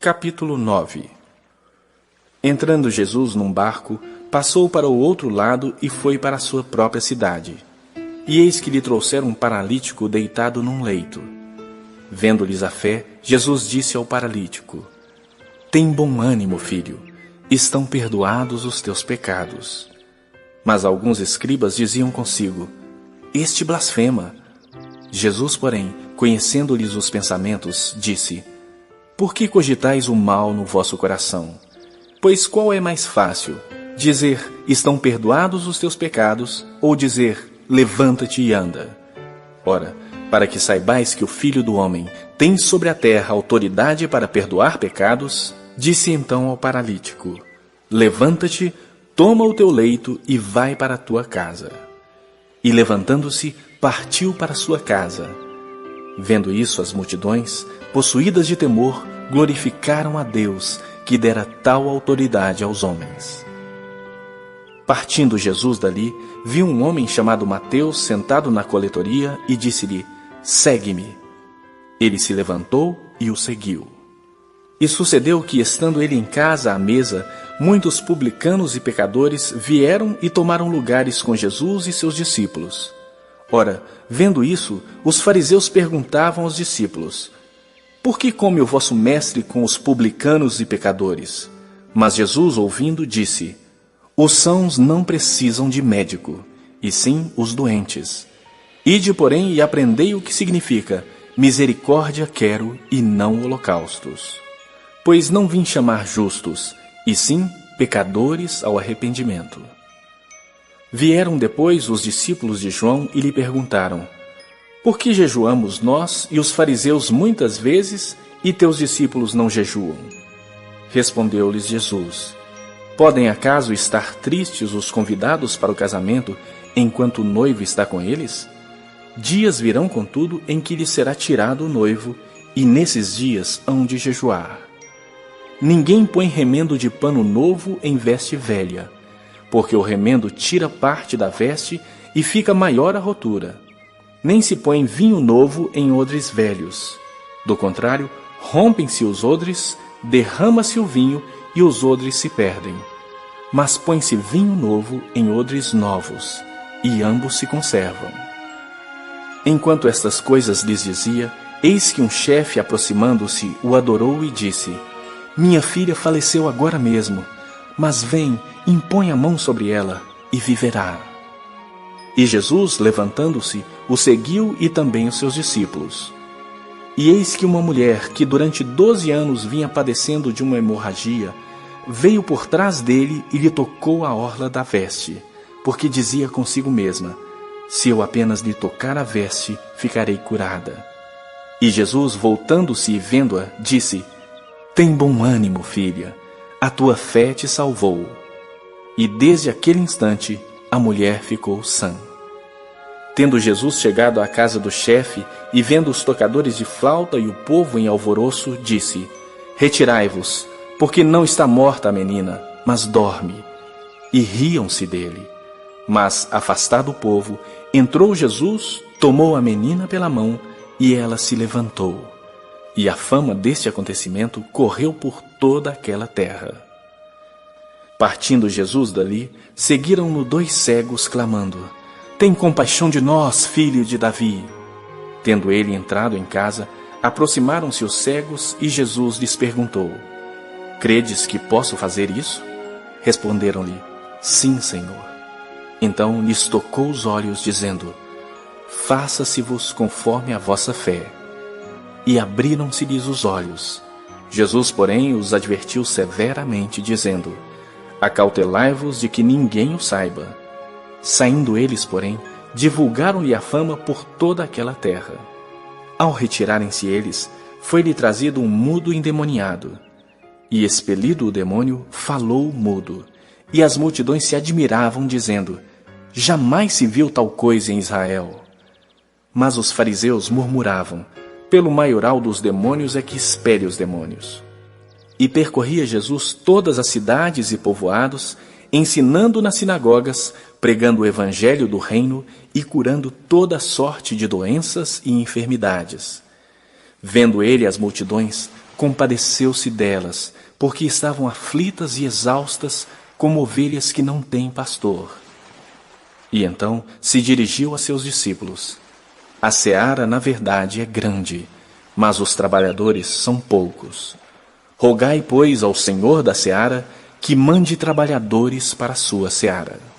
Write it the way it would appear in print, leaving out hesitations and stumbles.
Capítulo 9. Entrando Jesus num barco, passou para o outro lado e foi para a sua própria cidade. E eis que lhe trouxeram um paralítico deitado num leito. Vendo-lhes a fé, Jesus disse ao paralítico: Tem bom ânimo, filho, estão perdoados os teus pecados. Mas alguns escribas diziam consigo: Este blasfema. Jesus, porém, conhecendo-lhes os pensamentos, disse: Por que cogitais o mal no vosso coração? Pois qual é mais fácil, dizer, estão perdoados os teus pecados, ou dizer, levanta-te e anda? Ora, para que saibais que o Filho do Homem tem sobre a terra autoridade para perdoar pecados, disse então ao paralítico: Levanta-te, toma o teu leito e vai para a tua casa. E levantando-se, partiu para sua casa. Vendo isso, as multidões, possuídas de temor, glorificaram a Deus, que dera tal autoridade aos homens. Partindo Jesus dali, viu um homem chamado Mateus sentado na coletoria e disse-lhe: Segue-me. Ele se levantou e o seguiu. E sucedeu que, estando ele em casa à mesa, muitos publicanos e pecadores vieram e tomaram lugares com Jesus e seus discípulos. Ora, vendo isso, os fariseus perguntavam aos discípulos: Por que come o vosso mestre com os publicanos e pecadores? Mas Jesus, ouvindo, disse: Os sãos não precisam de médico, e sim os doentes. Ide, porém, e aprendei o que significa: misericórdia quero e não holocaustos. Pois não vim chamar justos, e sim pecadores ao arrependimento. Vieram depois os discípulos de João e lhe perguntaram: Por que jejuamos nós e os fariseus muitas vezes, e teus discípulos não jejuam? Respondeu-lhes Jesus: Podem acaso estar tristes os convidados para o casamento, enquanto o noivo está com eles? Dias virão, contudo, em que lhes será tirado o noivo, e nesses dias hão de jejuar. Ninguém põe remendo de pano novo em veste velha, porque o remendo tira parte da veste e fica maior a rotura. Nem se põe vinho novo em odres velhos. Do contrário, rompem-se os odres, derrama-se o vinho e os odres se perdem. Mas põe-se vinho novo em odres novos, e ambos se conservam. Enquanto estas coisas lhes dizia, eis que um chefe, aproximando-se, o adorou e disse: Minha filha faleceu agora mesmo, mas vem, impõe a mão sobre ela, e viverá. E Jesus, levantando-se, o seguiu e também os seus discípulos. E eis que uma mulher, que durante 12 anos vinha padecendo de uma hemorragia, veio por trás dele e lhe tocou a orla da veste, porque dizia consigo mesma: Se eu apenas lhe tocar a veste, ficarei curada. E Jesus, voltando-se e vendo-a, disse: Tem bom ânimo, filha, a tua fé te salvou. E desde aquele instante, a mulher ficou sã. Tendo Jesus chegado à casa do chefe, e vendo os tocadores de flauta e o povo em alvoroço, disse: Retirai-vos, porque não está morta a menina, mas dorme. E riam-se dele. Mas, afastado o povo, entrou Jesus, tomou a menina pela mão, e ela se levantou. E a fama deste acontecimento correu por toda aquela terra. Partindo Jesus dali, seguiram-no 2 cegos, clamando: Tem compaixão de nós, filho de Davi. Tendo ele entrado em casa, aproximaram-se os cegos, e Jesus lhes perguntou: Credes que posso fazer isso? Responderam-lhe: Sim, Senhor. Então lhes tocou os olhos, dizendo: Faça-se-vos conforme a vossa fé. E abriram-se-lhes os olhos. Jesus, porém, os advertiu severamente, dizendo: Acautelai-vos de que ninguém o saiba. Saindo eles, porém, divulgaram-lhe a fama por toda aquela terra. Ao retirarem-se eles, foi-lhe trazido um mudo endemoniado. E expelido o demônio, falou mudo. E as multidões se admiravam, dizendo: Jamais se viu tal coisa em Israel. Mas os fariseus murmuravam: Pelo maioral dos demônios é que expele os demônios. E percorria Jesus todas as cidades e povoados, ensinando nas sinagogas, pregando o evangelho do reino e curando toda sorte de doenças e enfermidades. Vendo ele as multidões, compadeceu-se delas, porque estavam aflitas e exaustas, como ovelhas que não têm pastor. E então se dirigiu a seus discípulos: A seara, na verdade, é grande, mas os trabalhadores são poucos. Rogai, pois, ao Senhor da seara que mande trabalhadores para a sua seara.